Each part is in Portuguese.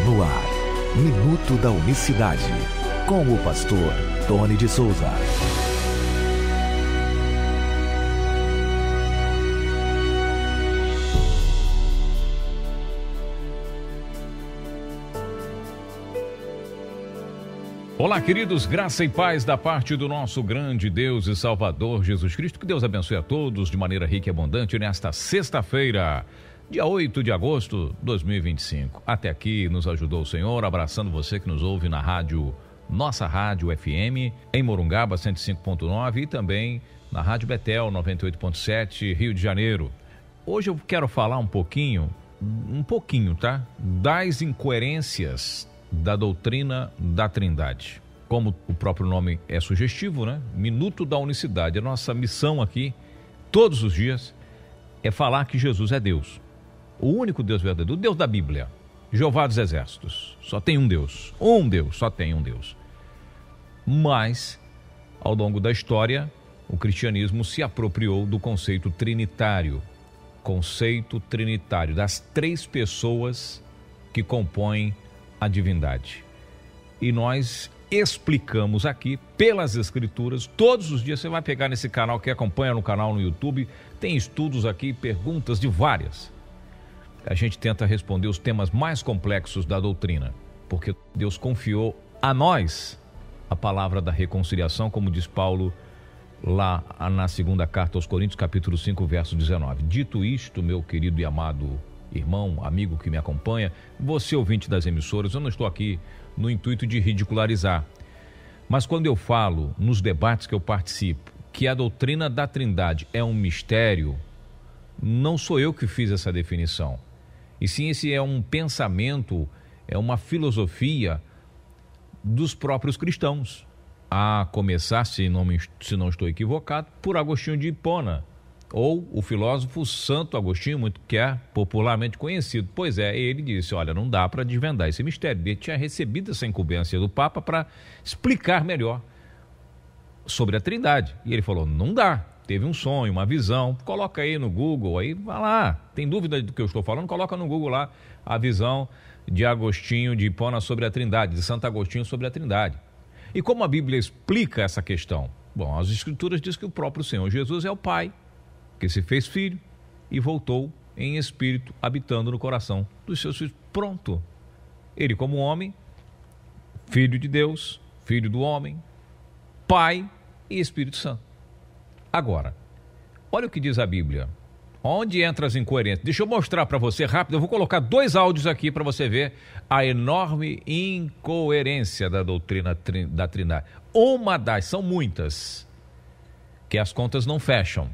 No ar, Minuto da Unicidade, com o pastor Tony de Souza. Olá, queridos, graça e paz da parte do nosso grande Deus e Salvador Jesus Cristo. Que Deus abençoe a todos de maneira rica e abundante nesta sexta-feira, dia 8 de agosto de 2025. Até aqui nos ajudou o Senhor, abraçando você que nos ouve na rádio, nossa rádio FM, em Morungaba 105.9 e também na Rádio Betel 98.7, Rio de Janeiro. Hoje eu quero falar um pouquinho, tá? Das incoerências da doutrina da Trindade. Como o próprio nome é sugestivo, né? Minuto da Unicidade. A nossa missão aqui, todos os dias, é falar que Jesus é Deus. O único Deus verdadeiro, o Deus da Bíblia. Jeová dos Exércitos. Só tem um Deus. Só tem um Deus. Mas, ao longo da história, o cristianismo se apropriou do conceito trinitário. Conceito trinitário, das três pessoas que compõem a divindade. E nós explicamos aqui pelas escrituras, todos os dias você vai pegar nesse canal, que acompanha no canal no YouTube, tem estudos aqui, perguntas de várias. A gente tenta responder os temas mais complexos da doutrina, porque Deus confiou a nós a palavra da reconciliação, como diz Paulo lá na segunda carta aos Coríntios, capítulo 5, verso 19. Dito isto, meu querido e amado irmão, amigo que me acompanha, você ouvinte das emissoras, eu não estou aqui no intuito de ridicularizar, mas quando eu falo nos debates que eu participo que a doutrina da Trindade é um mistério, não sou eu que fiz essa definição, e sim esse é um pensamento, é uma filosofia dos próprios cristãos, a começar, se não estou equivocado, por Agostinho de Hipona, ou o filósofo Santo Agostinho, muito que é popularmente conhecido. Pois é, ele disse, olha, não dá para desvendar esse mistério. Ele tinha recebido essa incumbência do Papa para explicar melhor sobre a Trindade. E ele falou, não dá, teve um sonho, uma visão, coloca aí no Google, aí vai lá, tem dúvida do que eu estou falando, coloca no Google lá a visão de Agostinho de Hipona sobre a Trindade, de Santo Agostinho sobre a Trindade. E como a Bíblia explica essa questão? Bom, as Escrituras dizem que o próprio Senhor Jesus é o Pai, que se fez filho e voltou em espírito, habitando no coração dos seus filhos. Pronto. Ele como homem, filho de Deus, filho do homem, Pai e Espírito Santo. Agora, olha o que diz a Bíblia. Onde entra as incoerências? Deixa eu mostrar para você rápido. Eu vou colocar 2 áudios aqui para você ver a enorme incoerência da doutrina da Trindade. São muitas, que as contas não fecham.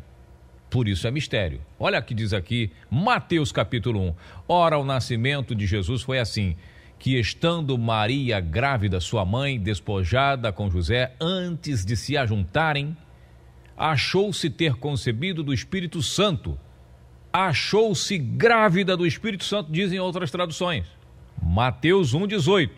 Por isso é mistério. Olha o que diz aqui, Mateus capítulo 1. Ora, o nascimento de Jesus foi assim, que estando Maria grávida, sua mãe, despojada com José, antes de se ajuntarem, achou-se ter concebido do Espírito Santo. Achou-se grávida do Espírito Santo, dizem outras traduções. Mateus 1,18.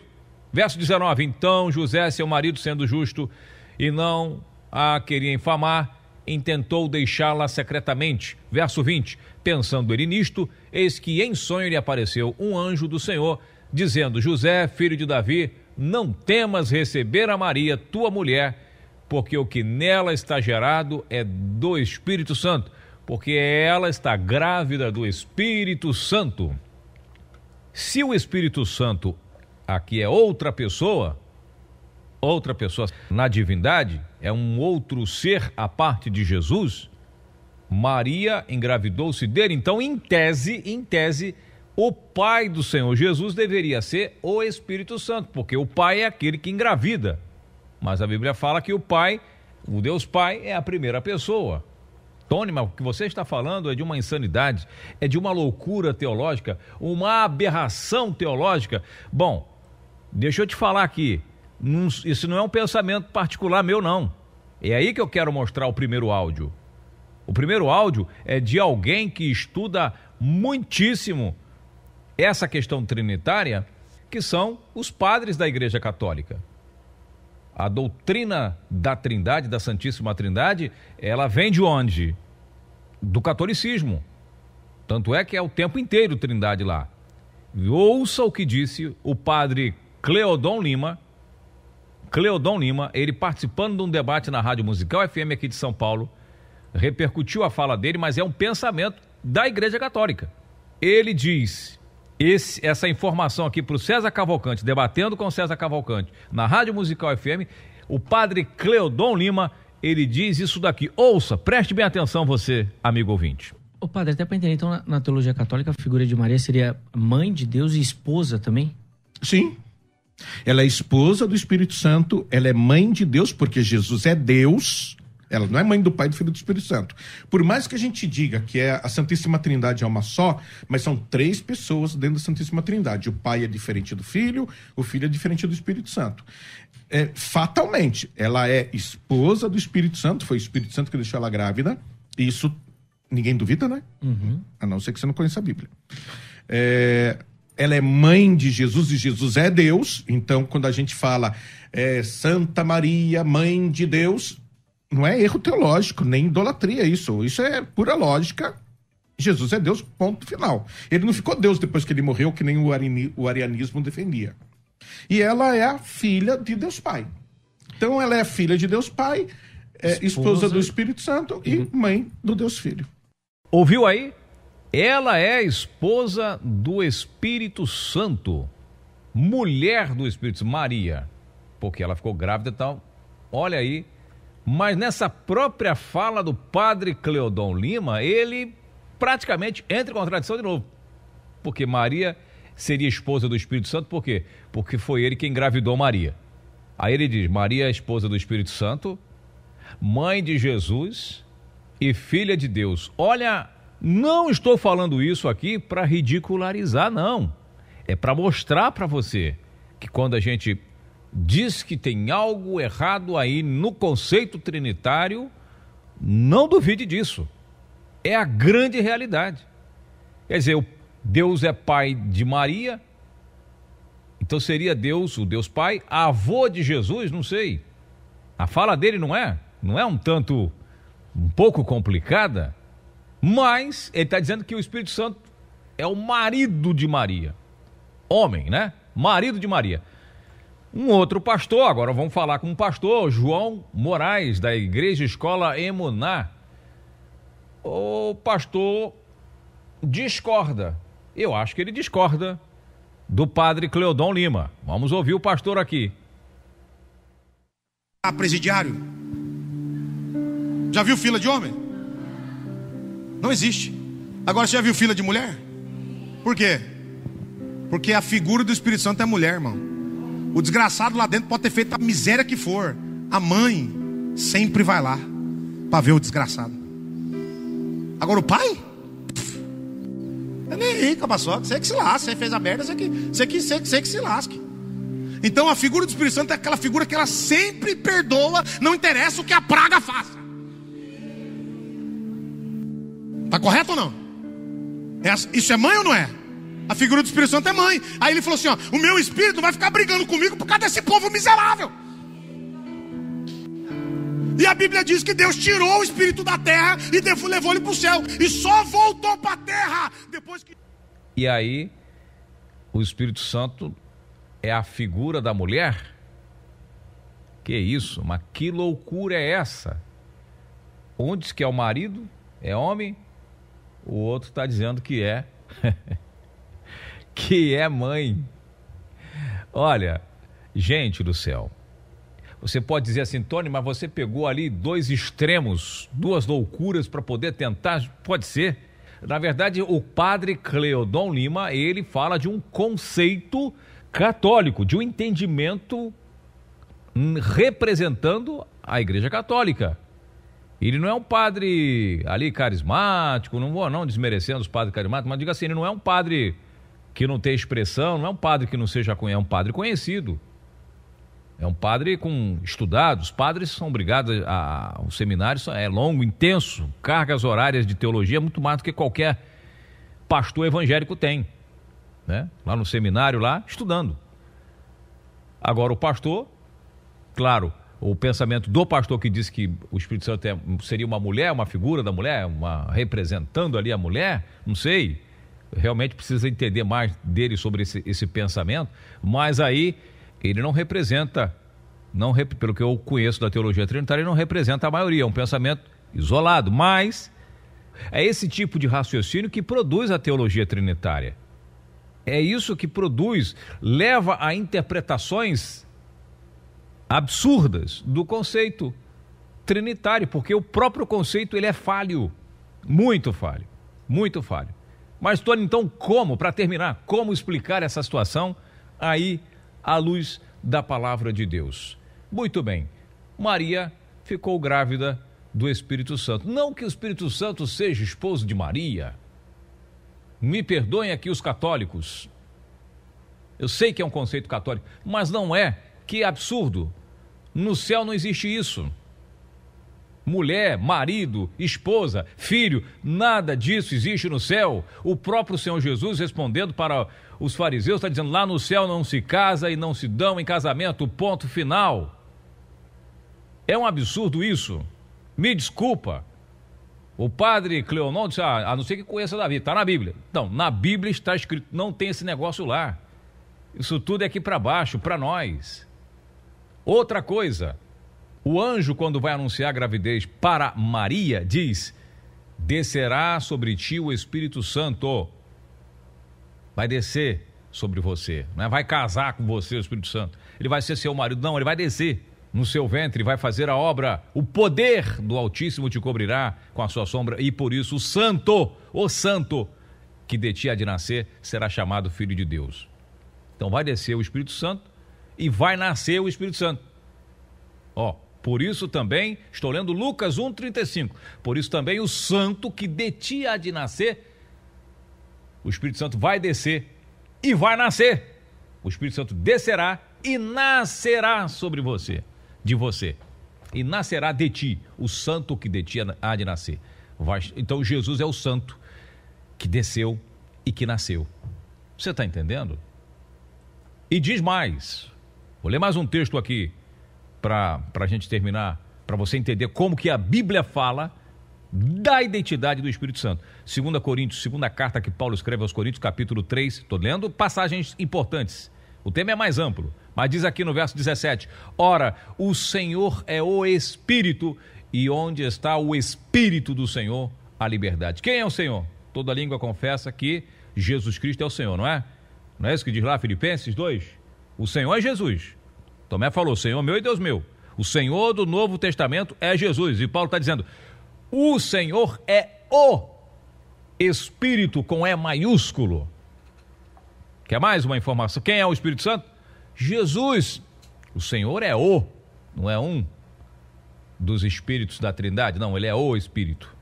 Verso 19. Então José, seu marido, sendo justo e não a queria infamar, intentou deixá-la secretamente. Verso 20, pensando ele nisto, eis que em sonho lhe apareceu um anjo do Senhor, dizendo, José, filho de Davi, não temas receber a Maria, tua mulher, porque o que nela está gerado é do Espírito Santo, porque ela está grávida do Espírito Santo. Se o Espírito Santo aqui é outra pessoa na divindade, é um outro ser à parte de Jesus, Maria engravidou-se dele, então em tese, o pai do Senhor Jesus deveria ser o Espírito Santo, porque o pai é aquele que engravida, mas a Bíblia fala que o pai, o Deus Pai, é a primeira pessoa. Tony, mas o que você está falando é de uma insanidade, é de uma loucura teológica, uma aberração teológica. Bom, deixa eu te falar aqui, isso não é um pensamento particular meu, não. É aí que eu quero mostrar o primeiro áudio. O primeiro áudio é de alguém que estuda muitíssimo essa questão trinitária, que são os padres da Igreja Católica. A doutrina da Trindade, da Santíssima Trindade, ela vem de onde? Do catolicismo. Tanto é que é o tempo inteiro Trindade lá. ouça o que disse o padre Cleodon Lima, ele participando de um debate na Rádio Musical FM aqui de São Paulo, repercutiu a fala dele, mas é um pensamento da Igreja Católica. Ele diz, essa informação aqui para o César Cavalcante, debatendo com o César Cavalcante, na Rádio Musical FM, o padre Cleodon Lima, ele diz isso daqui. Ouça, preste bem atenção você, amigo ouvinte. Ô padre, até para entender, então na teologia católica a figura de Maria seria mãe de Deus e esposa também? Sim. Ela é esposa do Espírito Santo, ela é mãe de Deus, porque Jesus é Deus, ela não é mãe do Pai, do Filho e do Espírito Santo. Por mais que a gente diga que a Santíssima Trindade é uma só, mas são 3 pessoas dentro da Santíssima Trindade. O Pai é diferente do Filho, o Filho é diferente do Espírito Santo. Fatalmente, ela é esposa do Espírito Santo, foi o Espírito Santo que deixou ela grávida, e isso ninguém duvida, né? Uhum. A não ser que você não conheça a Bíblia. Ela é mãe de Jesus e Jesus é Deus. Então, quando a gente fala Santa Maria, mãe de Deus, não é erro teológico, nem idolatria isso. Isso é pura lógica. Jesus é Deus, ponto final. Ele não ficou Deus depois que ele morreu, que nem o arianismo defendia. E ela é a filha de Deus Pai. Então, ela é filha de Deus Pai, esposa do Espírito Santo e mãe do Deus Filho. Ouviu aí? Ela é esposa do Espírito Santo, mulher do Espírito Santo, Maria, porque ela ficou grávida e tal. Olha aí, mas nessa própria fala do padre Cleodon Lima, ele praticamente entra em contradição de novo, porque Maria seria esposa do Espírito Santo, por quê? Porque foi ele quem engravidou Maria. Aí ele diz, Maria é esposa do Espírito Santo, mãe de Jesus e filha de Deus. Olha, não estou falando isso aqui para ridicularizar, não. É para mostrar para você que quando a gente diz que tem algo errado aí no conceito trinitário, não duvide disso. É a grande realidade. Quer dizer, Deus é pai de Maria, então seria Deus, o Deus Pai, avô de Jesus, não sei. A fala dele não é um pouco complicada, mas ele está dizendo que o Espírito Santo é o marido de Maria. Homem, né? Marido de Maria. Um outro pastor, agora vamos falar com o pastor João Moraes, da Igreja Escola Emuná. O pastor discorda. Eu acho que ele discorda do padre Cleodon Lima. Vamos ouvir o pastor aqui. Presidiário. Já viu fila de homem? Não existe. Agora você já viu fila de mulher? Por quê? Porque a figura do Espírito Santo é mulher, irmão. O desgraçado lá dentro pode ter feito a miséria que for. A mãe sempre vai lá para ver o desgraçado. Agora o pai? É nem aí, cabaçoca. Você que se lasca. Você fez a merda, você que se lasque. Então a figura do Espírito Santo é aquela figura que ela sempre perdoa, não interessa o que a praga faça. Tá correto ou não? Isso é mãe ou não é? A figura do Espírito Santo é mãe. Aí ele falou assim, ó, o meu espírito vai ficar brigando comigo por causa desse povo miserável. E a Bíblia diz que Deus tirou o espírito da terra e levou ele para o céu. E só voltou para a terra depois que... E aí, o Espírito Santo é a figura da mulher? Que isso? Mas que loucura é essa? Um diz que é o marido, é homem, o outro está dizendo que é que é mãe. Olha, gente do céu, você pode dizer assim, Tony, mas você pegou ali 2 extremos, 2 loucuras para poder tentar, pode ser. Na verdade, o padre Cleodon Lima, ele fala de um conceito católico, de um entendimento representando a Igreja Católica. Ele não é um padre ali carismático, não vou não desmerecendo os padres carismáticos, mas diga assim, ele não é um padre que não tem expressão, não é um padre que não seja conhecido, é um padre conhecido. É um padre com estudados. Os padres são obrigados o seminário é longo, intenso, cargas horárias de teologia, muito mais do que qualquer pastor evangélico tem, né? Lá no seminário, lá, estudando. Agora o pastor, claro, o pensamento do pastor que diz que o Espírito Santo seria uma mulher, uma figura da mulher, representando ali a mulher, não sei, realmente precisa entender mais dele sobre esse pensamento, mas aí ele não representa, pelo que eu conheço da teologia trinitária, ele não representa a maioria, é um pensamento isolado, mas é esse tipo de raciocínio que produz a teologia trinitária. É isso que produz, leva a interpretações absurdas do conceito trinitário, porque o próprio conceito ele é falho, muito falho, muito falho. Mas, Tony, então para terminar, como explicar essa situação aí à luz da palavra de Deus? Muito bem, Maria ficou grávida do Espírito Santo. Não que o Espírito Santo seja esposo de Maria. Me perdoem aqui os católicos. Eu sei que é um conceito católico, mas não é. Que absurdo. No céu não existe isso. Mulher, marido, esposa, filho, nada disso existe no céu. O próprio Senhor Jesus, respondendo para os fariseus, está dizendo: lá no céu não se casa e não se dão em casamento, ponto final. É um absurdo isso. Me desculpa. O padre Cleonon disse: a não ser que conheça Davi, está na Bíblia. Não, na Bíblia está escrito, não tem esse negócio lá. Isso tudo é aqui para baixo, para nós. Outra coisa, o anjo, quando vai anunciar a gravidez para Maria, diz: descerá sobre ti o Espírito Santo. Vai descer sobre você, não é? Vai casar com você o Espírito Santo. Ele vai ser seu marido, não, ele vai descer no seu ventre, vai fazer a obra. O poder do Altíssimo te cobrirá com a sua sombra, e por isso o santo que de ti há de nascer será chamado Filho de Deus. Então vai descer o Espírito Santo e vai nascer o Espírito Santo. Por isso também, estou lendo Lucas 1,35, por isso também o santo que de ti há de nascer, o Espírito Santo vai descer e vai nascer. O Espírito Santo descerá e nascerá sobre você, de você, e nascerá de ti, o santo que de ti há de nascer. Então Jesus é o santo que desceu e que nasceu. Você está entendendo? E diz mais, vou ler mais um texto aqui, para a gente terminar, para você entender como que a Bíblia fala da identidade do Espírito Santo. 2 Coríntios, segunda carta que Paulo escreve aos Coríntios, capítulo 3, estou lendo passagens importantes, o tema é mais amplo, mas diz aqui no verso 17, ora, o Senhor é o Espírito, e onde está o Espírito do Senhor, a liberdade. Quem é o Senhor? Toda língua confessa que Jesus Cristo é o Senhor, não é? Não é isso que diz lá Filipenses 2? O Senhor é Jesus. Tomé falou: Senhor meu e Deus meu. O Senhor do Novo Testamento é Jesus. E Paulo está dizendo: o Senhor é o Espírito com E maiúsculo. Quer mais uma informação? Quem é o Espírito Santo? Jesus. O Senhor é não é um dos Espíritos da Trindade. Não, ele é o Espírito.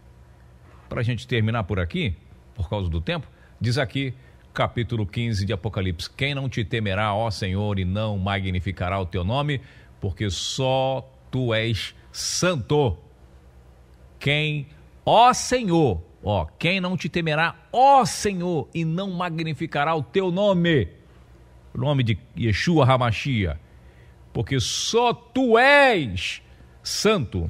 Para a gente terminar por aqui, por causa do tempo, diz aqui, capítulo 15 de Apocalipse: quem não te temerá, ó Senhor, e não magnificará o teu nome, porque só tu és santo. Quem não te temerá, ó Senhor, e não magnificará o teu nome, o nome de Yeshua HaMashiach, porque só tu és santo,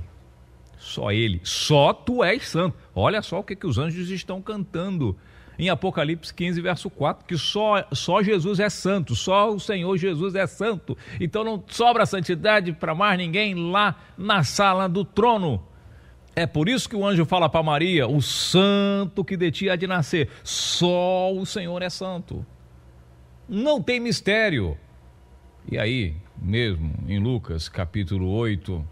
só tu és santo. Olha só o que os anjos estão cantando em Apocalipse 15, verso 4, que só Jesus é santo, só o Senhor Jesus é santo. Então não sobra santidade para mais ninguém lá na sala do trono. É por isso que o anjo fala para Maria: o santo que de ti há de nascer, só o Senhor é santo. Não tem mistério. E aí, mesmo em Lucas capítulo 8,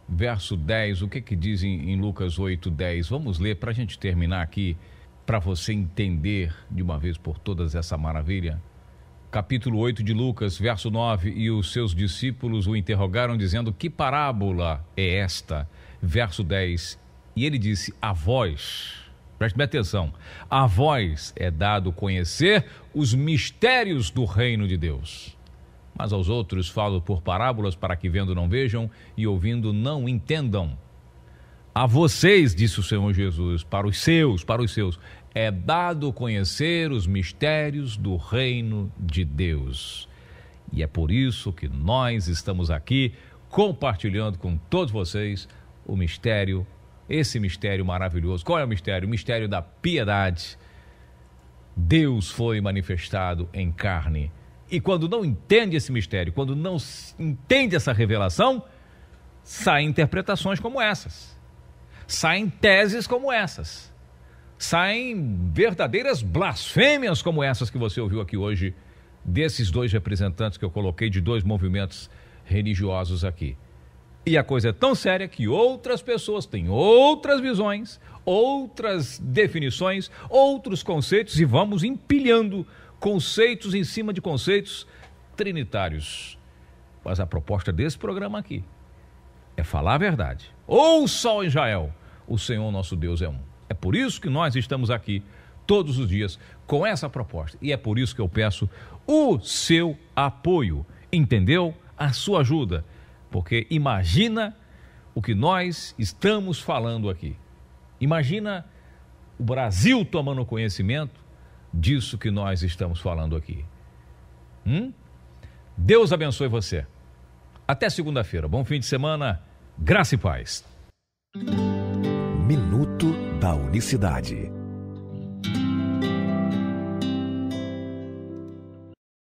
verso 10, o que diz em Lucas 8, 10? Vamos ler para a gente terminar aqui, para você entender de uma vez por todas essa maravilha. Capítulo 8 de Lucas, verso 9, e os seus discípulos o interrogaram dizendo: que parábola é esta? Verso 10, e ele disse: a vós, preste bem atenção, a vós é dado conhecer os mistérios do reino de Deus, mas aos outros falo por parábolas, para que vendo não vejam e ouvindo não entendam. A vocês, disse o Senhor Jesus, para os seus, é dado conhecer os mistérios do reino de Deus. E é por isso que nós estamos aqui compartilhando com todos vocês o mistério, esse mistério maravilhoso. Qual é o mistério? O mistério da piedade. Deus foi manifestado em carne. E quando não entende esse mistério, quando não entende essa revelação, saem interpretações como essas, saem teses como essas, saem verdadeiras blasfêmias como essas que você ouviu aqui hoje, desses dois representantes que eu coloquei de dois movimentos religiosos aqui. E a coisa é tão séria que outras pessoas têm outras visões, outras definições, outros conceitos, e vamos empilhando conceitos em cima de conceitos trinitários. Mas a proposta desse programa aqui é falar a verdade. Ouça, ó Israel, o Senhor nosso Deus é um. É por isso que nós estamos aqui todos os dias com essa proposta. E é por isso que eu peço o seu apoio, entendeu? A sua ajuda. Porque imagina o que nós estamos falando aqui. Imagina o Brasil tomando conhecimento disso que nós estamos falando aqui. Deus abençoe você. Até segunda-feira. Bom fim de semana. Graça e paz. Minuto da Unicidade.